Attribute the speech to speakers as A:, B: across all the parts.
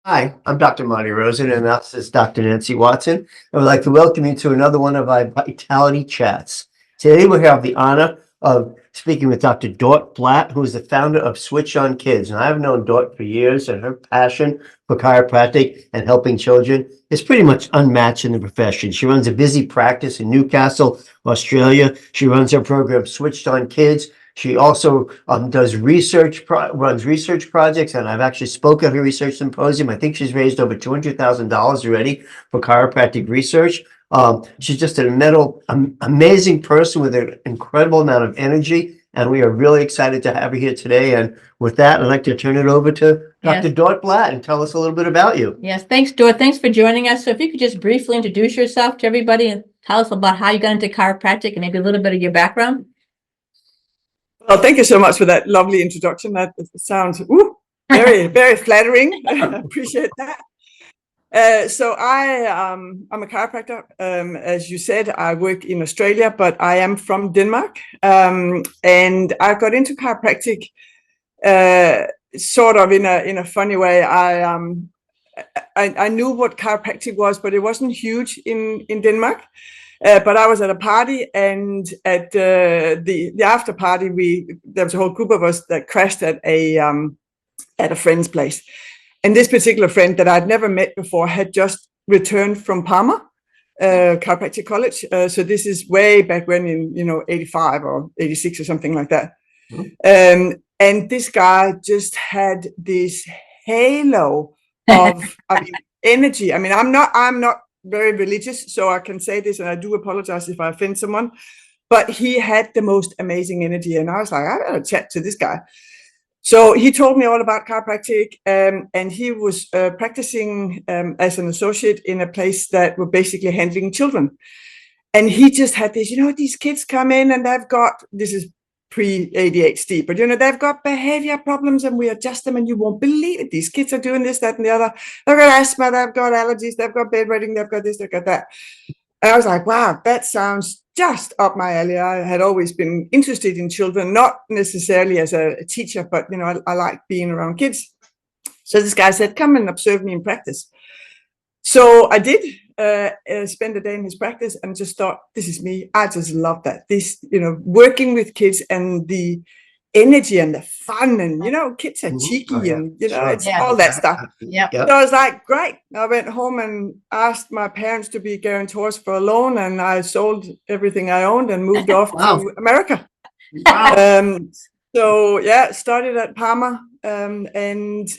A: Hi, I'm Dr. Marty Rosen, and this is Dr. Nancy Watson. I would like to welcome you to another one of our Vitality Chats. Today we have the honor of speaking with Dr. Dorte Blandt, who is the founder of Switch On Kids. And I've known Dorte for years, and her passion for chiropractic and helping children is pretty much unmatched in the profession. She runs a busy practice in Newcastle, Australia. She runs her program Switched On Kids. She also does runs research projects, and I've actually spoken at her research symposium. I think she's raised over $200,000 already for chiropractic research. She's just an amazing person with an incredible amount of energy, and we are really excited to have her here today. And with that, I'd like to turn it over to Dr. Dorte Blandt and tell us a little bit about you.
B: Yes, thanks, Dorte. Thanks for joining us. So if you could just briefly introduce yourself to everybody and tell us about how you got into chiropractic and maybe a little bit of your background.
C: Well, thank you so much for that lovely introduction. That sounds very, very flattering. I appreciate that. So I'm a chiropractor. As you said, I work in Australia, but I am from Denmark. And I got into chiropractic sort of in a funny way. I knew what chiropractic was, but it wasn't huge in Denmark. But I was at a party, and at the after party, there was a whole group of us that crashed at a friend's place. And this particular friend that I'd never met before had just returned from Parma Chiropractic College. So this is way back when, in 85 or 86 or something like that. Mm-hmm. And this guy just had this halo of energy. I mean, I'm not very religious, so I can say this, and I do apologize if I offend someone, but he had the most amazing energy, and I was like, I gotta chat to this guy. So he told me all about chiropractic, and he was practicing as an associate in a place that were basically handling children. And he just had this, these kids come in and they've got, this is pre-ADHD, but they've got behavior problems, and we adjust them, and you won't believe it. These kids are doing this, that, and the other. They've got asthma, they've got allergies, they've got bedwetting, they've got this, they've got that. And I was like, wow, that sounds just up my alley. I had always been interested in children, not necessarily as a teacher, but I like being around kids. So this guy said, come and observe me in practice. So I did spend a day in his practice, and just thought, this is me. I just love that. This, working with kids and the energy and the fun, and kids are cheeky, and it's all that stuff.
B: Yeah.
C: So I was like, great. I went home and asked my parents to be guarantors for a loan, and I sold everything I owned and moved off to America. Wow. So yeah, started at Parma, and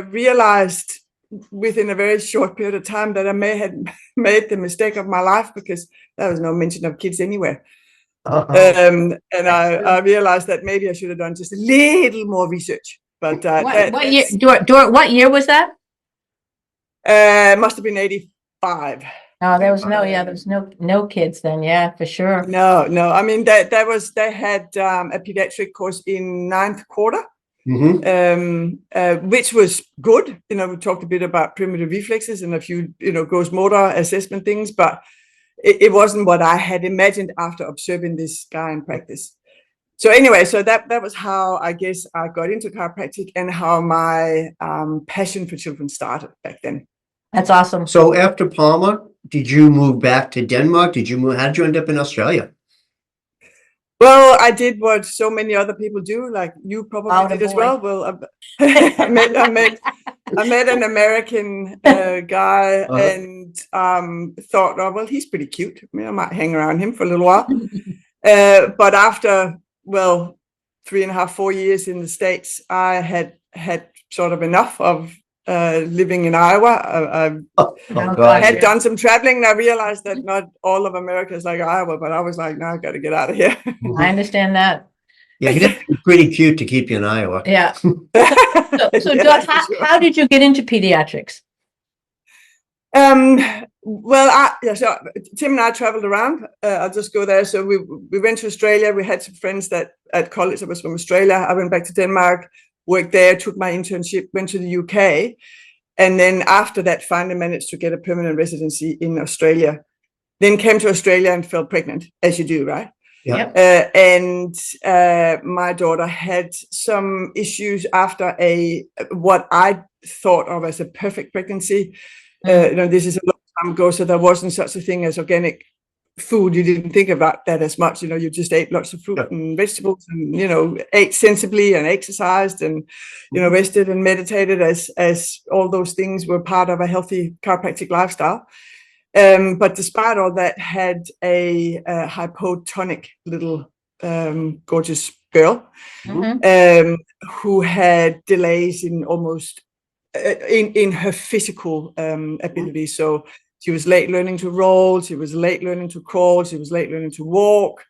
C: realized within a very short period of time that I may have made the mistake of my life, because there was no mention of kids anywhere. And I realized that maybe I should have done just a little more research. But
B: what year, Dorte, what year was that?
C: Must have been 85.
B: Oh, there was no kids then. Yeah, for sure.
C: No. I mean, they had a pediatric course in 9th quarter. Mm-hmm. Which was good. We talked a bit about primitive reflexes and a few, gross motor assessment things, but it wasn't what I had imagined after observing this guy in practice. So anyway, so that was how I guess I got into chiropractic, and how my passion for children started back then.
B: That's awesome.
A: So after Parma, did you move back to Denmark? How did you end up in Australia?
C: Well, I did what so many other people do, like you probably did as well. Well, I met an American guy, and thought, oh, well, he's pretty cute. I mean, I might hang around him for a little while. But after, 3.5, 4 years in the States, I had sort of enough of living in Iowa. I had done some traveling, and I realized that not all of America is like Iowa, but I was like, no, I got to get out of here.
B: I understand that.
A: Yeah, he's pretty cute to keep you in Iowa.
B: Yeah. So Dorte, how did you get into pediatrics?
C: So Tim and I traveled around. I'll just go there. So we went to Australia. We had some friends that at college that was from Australia. I went back to Denmark, worked there, took my internship, went to the UK. And then after that, finally managed to get a permanent residency in Australia. Then came to Australia and fell pregnant, as you do, right?
A: Yeah.
C: And my daughter had some issues after what I thought of as a perfect pregnancy. This is a long time ago, so there wasn't such a thing as organic food. You didn't think about that as much. You just ate lots of fruit and vegetables, and ate sensibly and exercised and rested and meditated as all those things were part of a healthy chiropractic lifestyle. But despite all that, had a hypotonic little gorgeous girl who had delays in almost in her physical ability. So she was late learning to roll, she was late learning to crawl, she was late learning to walk.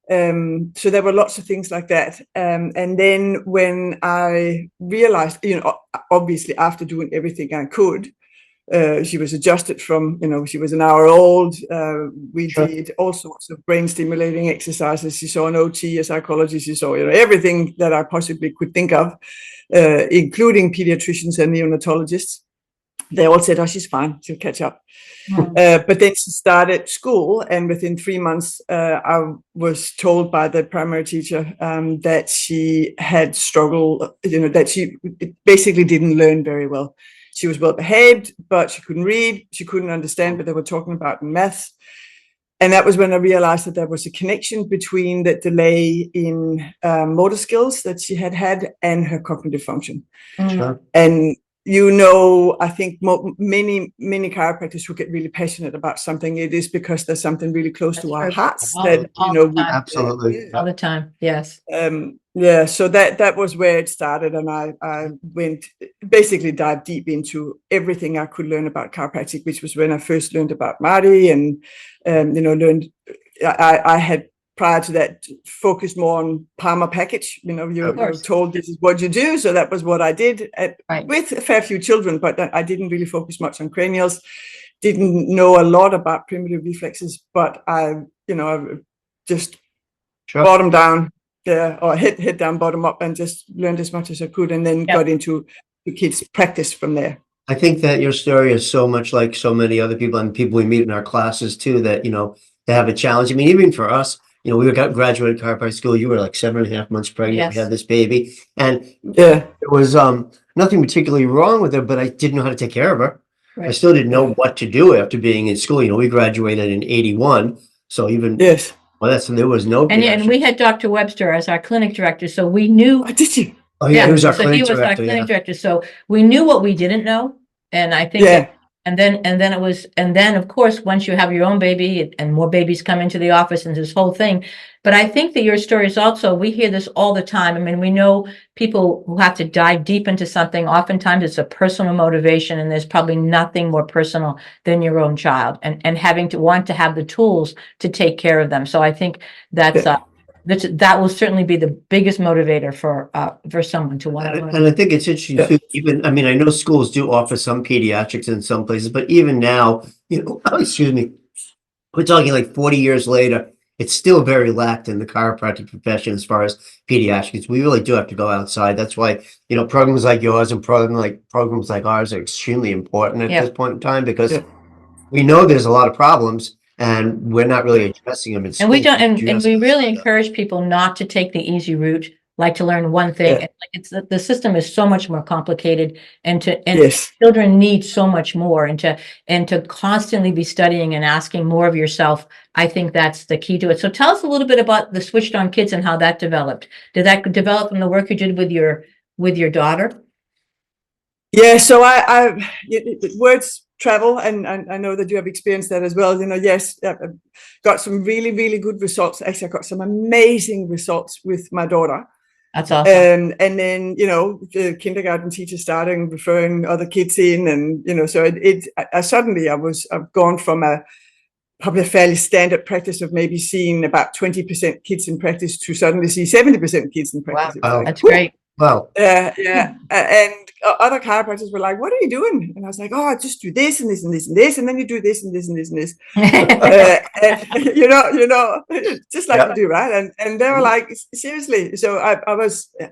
C: So there were lots of things like that. And then when I realized, obviously after doing everything I could, she was adjusted from, she was an hour old. We did all sorts of brain stimulating exercises. She saw an OT, a psychologist, she saw everything that I possibly could think of, including pediatricians and neonatologists. They all said, oh, she's fine, she'll catch up. But then she started school, and within 3 months, I was told by the primary teacher that she had struggled, that she basically didn't learn very well. She was well behaved, but she couldn't read, she couldn't understand what they were talking about in maths. And that was when I realized that there was a connection between the delay in motor skills that she had and her cognitive function. And I think many chiropractors who get really passionate about something, it is because there's something really close to our hearts that
A: absolutely
B: all the time. Yes.
C: So that was where it started, and I went basically dived deep into everything I could learn about chiropractic, which was when I first learned about Marty, and learned. I had prior to that focused more on Palmer package. You're told this is what you do, so that was what I did with a fair few children, but I didn't really focus much on cranials. Didn't know a lot about primitive reflexes, but I just bottom down. Or head down, bottom up, and just learned as much as I could, and then got into the kids' practice from there.
A: I think that your story is so much like so many other people and people we meet in our classes too, that, they have a challenge. I mean, even for us, we graduated chiropractic school, you were like 7.5 months pregnant, we had this baby, and there was nothing particularly wrong with her, but I didn't know how to take care of her. I still didn't know what to do after being in school. We graduated in 81, so even there was no
B: and we had Dr. Webster as our clinic director, so we knew.
C: Oh, did you?
A: Oh yeah, he was our
B: clinic director. So we knew what we didn't know, and I think and then of course once you have your own baby and more babies come into the office and this whole thing. But I think that your story is also, we hear this all the time. I mean, we know people who have to dive deep into something. Oftentimes it's a personal motivation, and there's probably nothing more personal than your own child and having to want to have the tools to take care of them. So I think that's that will certainly be the biggest motivator for someone to want to learn.
A: And I think it's interesting too, even, I mean, I know schools do offer some pediatrics in some places, but even now, excuse me, we're talking like 40 years later, it's still very lacked in the chiropractic profession as far as pediatrics. We really do have to go outside. That's why, programs like yours and programs like ours are extremely important at this point in time, because we know there's a lot of problems and we're not really addressing them.
B: And we don't, and we really encourage people not to take the easy route, like to learn one thing. It's the system is so much more complicated, and children need so much more, and to constantly be studying and asking more of yourself. I think that's the key to it. So tell us a little bit about the Switched On Kids and how that developed. Did that develop from the work you did with your daughter?
C: Yeah, so I words travel, and I know that you have experienced that as well. Got some really, really good results. Actually, I got some amazing results with my daughter.
B: That's awesome.
C: And then, the kindergarten teacher starting referring other kids in, and, so I've gone from probably a fairly standard practice of maybe seeing about 20% kids in practice to suddenly see 70% kids in practice.
B: Wow, that's great.
A: Wow.
C: Yeah. And other chiropractors were like, "What are you doing?" And I was like, "Oh, I just do this and this and this and this, and then you do this and this and this and this." And, just like
A: Yeah.
C: you do, right? And they were like, "Seriously?" So I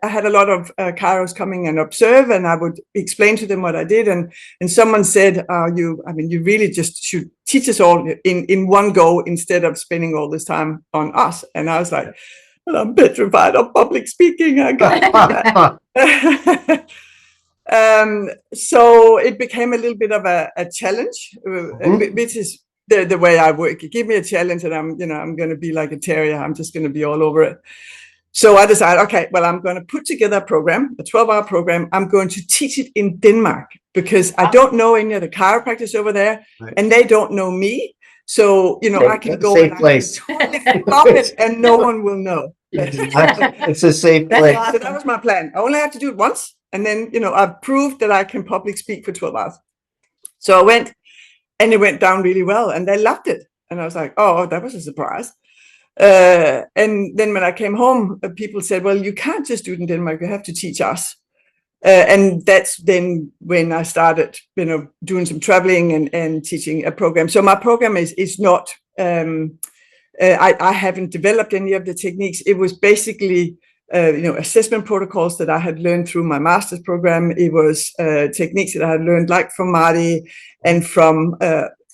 C: had a lot of chiros coming and observe, and I would explain to them what I did. And someone said, you really just should teach us all in one go instead of spending all this time on us." And I was like, "Well, I'm petrified of public speaking. I can't do that." So it became a little bit of a challenge, which is the way I work. You give me a challenge, and I'm going to be like a terrier. I'm just going to be all over it. So I decided, okay, well, I'm going to put together a program, a 12-hour program. I'm going to teach it in Denmark because I don't know any of the chiropractors over there, and they don't know me. So, I can go
A: safe place.
C: totally flop it and no one will know.
A: It's a safe place.
C: So that was my plan. I only have to do it once. And then, I've proved that I can public speak for 12 hours. So I went, and it went down really well, and they loved it. And I was like, oh, that was a surprise. And then when I came home, people said, well, you can't just do it in Denmark. You have to teach us. And that's then when I started, doing some traveling and teaching a program. So my program is not, I haven't developed any of the techniques. It was basically, assessment protocols that I had learned through my master's program. It was techniques that I had learned like from Marty and from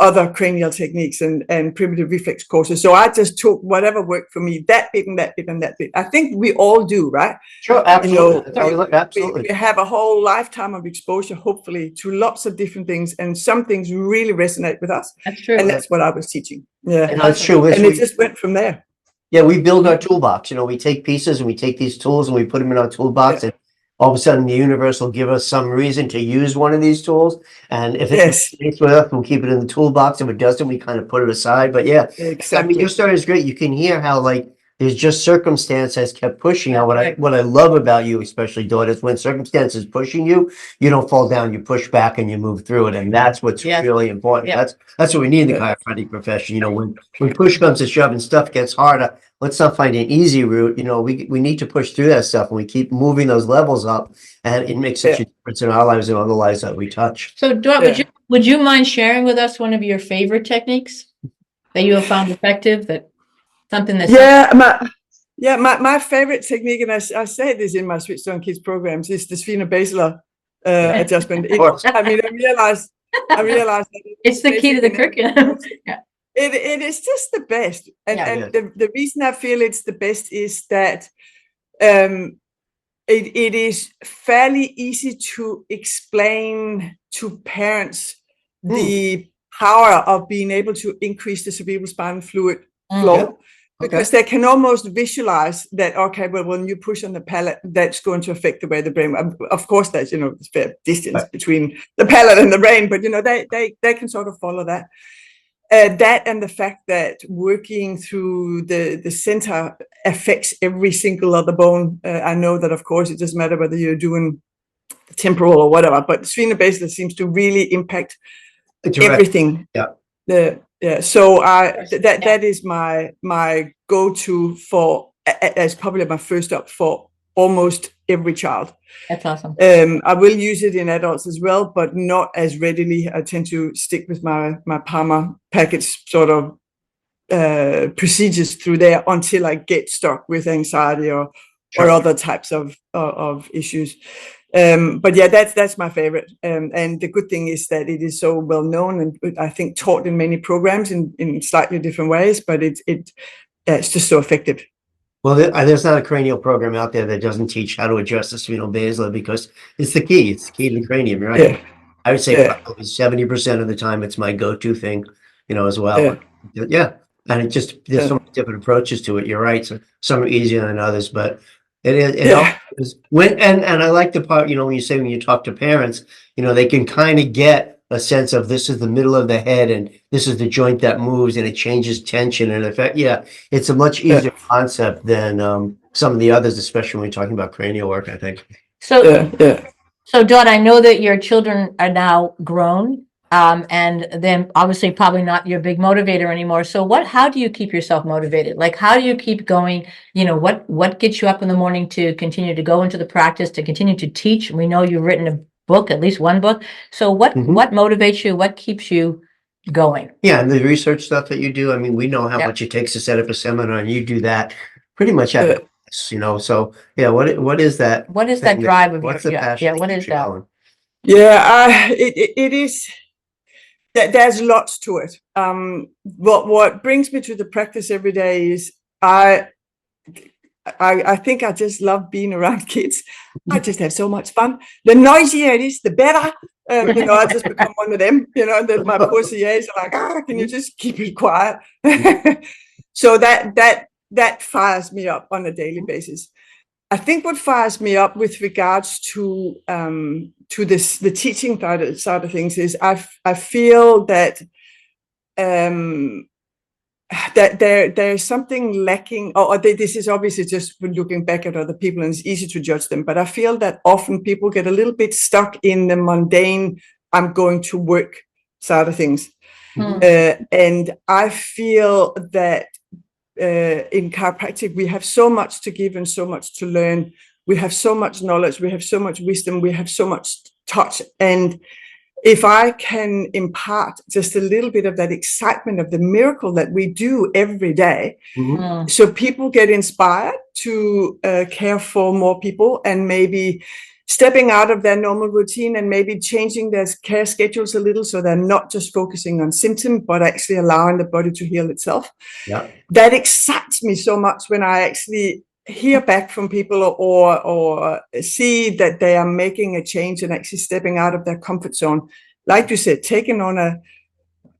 C: other cranial techniques and primitive reflex courses. So I just took whatever worked for me, that bit and that bit and that bit. I think we all do, right?
A: Sure, absolutely. Absolutely.
C: We have a whole lifetime of exposure, hopefully, to lots of different things, and some things really resonate with us.
B: That's true.
C: And that's what I was teaching. Yeah,
A: And that's true.
C: And it just went from there.
A: Yeah, we build our toolbox. We take pieces and we take these tools and we put them in our toolbox, and all of a sudden the universe will give us some reason to use one of these tools. And if it resonates with us, we'll keep it in the toolbox. If it doesn't, we kind of put it aside. But yeah,
C: exactly.
A: I mean, your story is great. You can hear how there's just circumstance has kept pushing. What I love about you, especially Dorte, is when circumstance is pushing you, you don't fall down, you push back and you move through it. And that's what's really important. That's what we need in the chiropractic profession. When push comes to shove and stuff gets harder, let's not find an easy route. We need to push through that stuff, and we keep moving those levels up, and it makes such a difference in our lives and other lives that we touch.
B: So Dorte, would you mind sharing with us one of your favorite techniques that you have found effective, something that's
C: my favorite technique, and I say this in my Switched On Kids programs, is the spheno-basilar adjustment. I realized that
B: it's the key to the curriculum.
C: It is just the best, and the reason I feel it's the best is that it is fairly easy to explain to parents the power of being able to increase the cerebral spinal fluid flow. Because they can almost visualize that, okay, well, when you push on the palate, that's going to affect the way the brain, of course, there's, there's fair distance between the palate and the brain, but, they can sort of follow that. That and the fact that working through the center affects every single other bone. I know that, of course, it doesn't matter whether you're doing temporal or whatever, but spheno-basilar seems to really impact everything. So that is my go-to for, as probably my first up for almost every child.
B: That's awesome.
C: I will use it in adults as well, but not as readily. I tend to stick with my Palmer package sort of procedures through there until I get stuck with anxiety or other types of issues. But yeah, that's my favorite. And the good thing is that it is so well known and I think taught in many programs in slightly different ways, but it's just so effective.
A: Well, there's not a cranial program out there that doesn't teach how to adjust the spheno-basilar, because it's the key. It's the key to the cranium, right? Yeah. I would say probably 70% of the time it's my go-to thing, as well. Yeah. And it just, there's so many different approaches to it. You're right. So some are easier than others, but it helps. And I like the part, when you say, when you talk to parents, they can kind of get a sense of this is the middle of the head and this is the joint that moves and it changes tension and effect. Yeah, it's a much easier concept than some of the others, especially when we're talking about cranial work, I think.
B: So, so Dorte, I know that your children are now grown. And then obviously probably not your big motivator anymore. So how do you keep yourself motivated? Like, how do you keep going? You know, what gets you up in the morning to continue to go into the practice, to continue to teach? We know you've written a book, at least one book. So what motivates you? What keeps you going?
A: Yeah, and the research stuff that you do, I mean, we know how much it takes to set up a seminar, and you do that pretty much every, so yeah, what is that?
B: What is that drive of
A: What's
B: yours?
A: the passion
B: What
A: that
B: is
A: keeps you
B: that?
A: going?
C: Yeah, it is. There's lots to it. What brings me to the practice every day is I think I just love being around kids. I just have so much fun. The noisier it is, the better. You know, I just become one of them. You know, that my poor CAs are like, can you just keep it quiet? So that fires me up on a daily basis. I think what fires me up with regards to the teaching side of things is I feel that that there's something lacking, this is obviously just looking back at other people, and it's easy to judge them. But I feel that often people get a little bit stuck in the mundane, I'm going to work side of things, and I feel that in chiropractic we have so much to give and so much to learn. We have so much knowledge, we have so much wisdom, we have so much touch, and if I can impart just a little bit of that excitement of the miracle that we do every day, so people get inspired to care for more people, and maybe stepping out of their normal routine and maybe changing their care schedules a little, so they're not just focusing on symptoms, but actually allowing the body to heal itself. Yeah. That excites me so much when I actually hear back from people or see that they are making a change and actually stepping out of their comfort zone. Like you said, taking on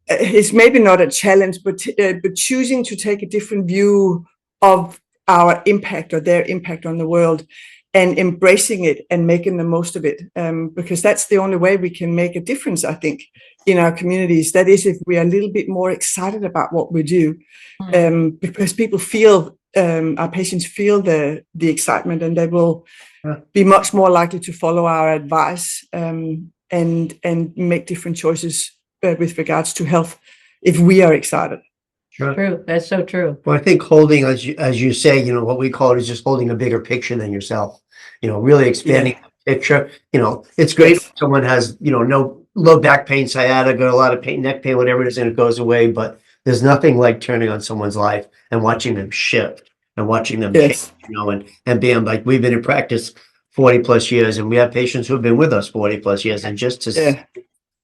C: it's maybe not a challenge, but choosing to take a different view of our impact or their impact on the world, and embracing it and making the most of it, because that's the only way we can make a difference, I think, in our communities. That is, if we are a little bit more excited about what we do, because people feel, our patients feel the excitement, and they will be much more likely to follow our advice, and make different choices with regards to health if we are excited.
A: Sure.
B: True. That's so true.
A: Well, I think holding, as you say, you know, what we call it is just holding a bigger picture than yourself, you know, really expanding the picture. You know, it's great if someone has, you know, no low back pain, sciatica, a lot of pain, neck pain, whatever it is, and it goes away. But there's nothing like turning on someone's life and watching them shift and watching them change, you know, and being like, we've been in practice 40 plus years, and we have patients who have been with us 40 plus years, and just to see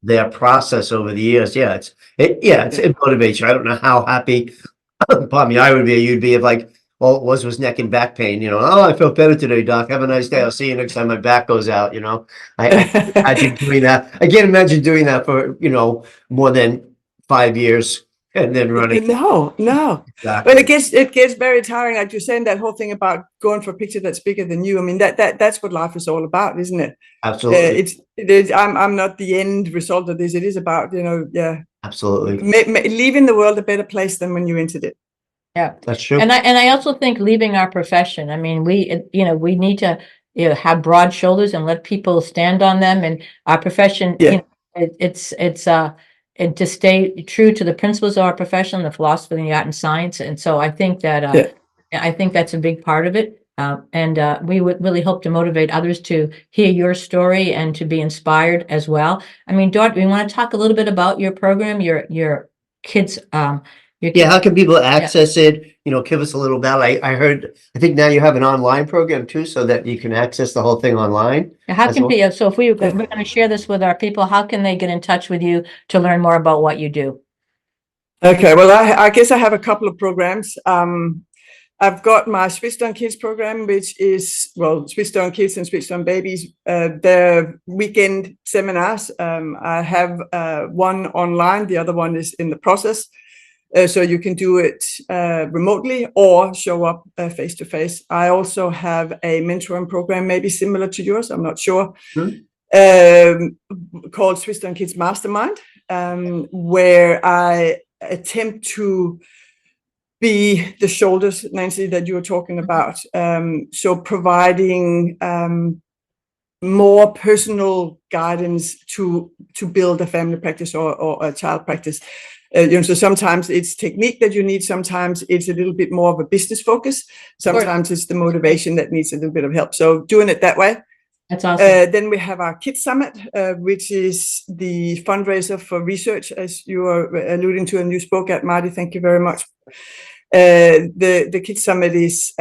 A: their process over the years, it motivates you. I don't know how happy, pardon me, I would be, you'd be if like all it was neck and back pain, you know. Oh, I feel better today, doc. Have a nice day. I'll see you next time my back goes out, you know. I can't imagine doing that. I can't imagine doing that for, you know, more than 5 years and then running.
C: No.
A: Exactly.
C: Well, it gets very tiring. Like you're saying, that whole thing about going for a picture that's bigger than you. I mean, that's what life is all about, isn't it?
A: Absolutely.
C: It is. I'm not the end result of this. It is about, you know,
A: absolutely
C: leaving the world a better place than when you entered it.
B: Yeah,
A: that's true.
B: And I also think leaving our profession. I mean, we need to, you know, have broad shoulders and let people stand on them. And our profession, you know, it's and to stay true to the principles of our profession, the philosophy, the art, and science. And so I think that I think that's a big part of it. And we would really hope to motivate others to hear your story and to be inspired as well. I mean, Dorte, we want to talk a little bit about your program, your kids.
A: How can people access it? You know, give us a little bell. I heard, I think now you have an online program too, so that you can access the whole thing online.
B: How can people, so if we're going to share this with our people, how can they get in touch with you to learn more about what you do?
C: Okay, well, I guess I have a couple of programs. I've got my Switched On Kids program, which is, well, Switched On Kids and Switched On Babies. They're weekend seminars. I have one online, the other one is in the process. So you can do it remotely or show up face to face. I also have a mentoring program, maybe similar to yours, I'm not sure, called Switched On Kids Mastermind, where I attempt to be the shoulders, Nancy, that you were talking about. So providing more personal guidance to build a family practice or a child practice. So sometimes it's technique that you need, sometimes it's a little bit more of a business focus, sometimes it's the motivation that needs a little bit of help. So doing it that way.
B: That's awesome.
C: Then we have our Kids Summit, which is the fundraiser for research, as you are alluding to and you spoke at, Marty. Thank you very much. The Kids Summit is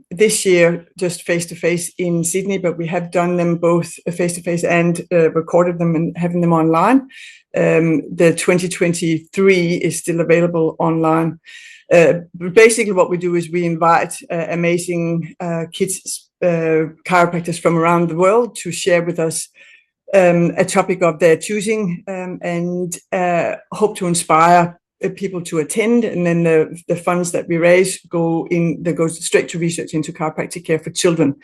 C: this year just face-to-face in Sydney, but we have done them both face-to-face and recorded them and having them online. The 2023 is still available online. Basically what we do is we invite amazing kids chiropractors from around the world to share with us a topic of their choosing, and hope to inspire people to attend, and then the funds that we raise go straight to research into chiropractic care for children.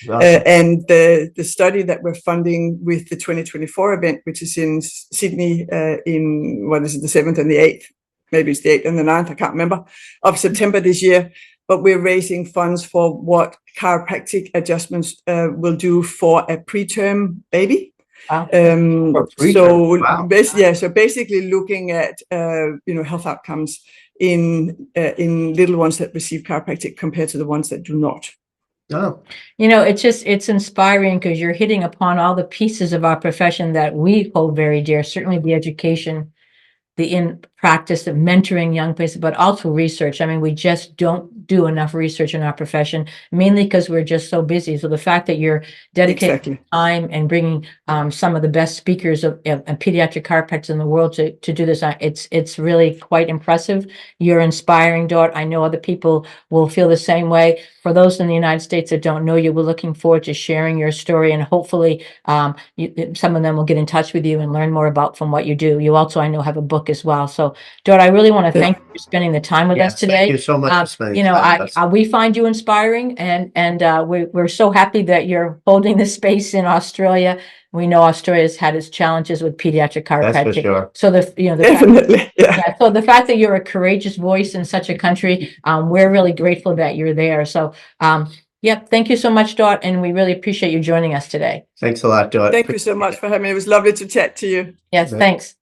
C: Awesome. And the study that we're funding with the 2024 event, which is in Sydney in the 7th and the 8th, maybe it's the 8th and the 9th, I can't remember, of September this year. But we're raising funds for what chiropractic adjustments will do for a preterm baby.
B: Wow.
C: So basically looking at health outcomes in little ones that receive chiropractic compared to the ones that do not.
A: Oh.
B: It's inspiring because you're hitting upon all the pieces of our profession that we hold very dear, certainly the education, the in practice of mentoring young people, but also research. I mean, we just don't do enough research in our profession, mainly because we're just so busy. So the fact that you're dedicating time and bringing some of the best speakers of pediatric chiropractors in the world to do this, it's really quite impressive. You're inspiring, Dorte. I know other people will feel the same way. For those in the United States that don't know you, we're looking forward to sharing your story, and hopefully some of them will get in touch with you and learn more about from what you do. You also, I know, have a book as well. So, Dorte, I really want to thank you for spending the time with us today.
A: Thank you so much for spending time with us.
B: We find you inspiring, and we're so happy that you're holding this space in Australia. We know Australia's had its challenges with pediatric chiropractic.
A: That's for sure.
B: So
C: Definitely.
B: So the fact that you're a courageous voice in such a country, we're really grateful that you're there. So, thank you so much, Dorte, and we really appreciate you joining us today.
A: Thanks a lot, Dorte.
C: Thank you so much for having me. It was lovely to chat to you.
B: Yes, thanks.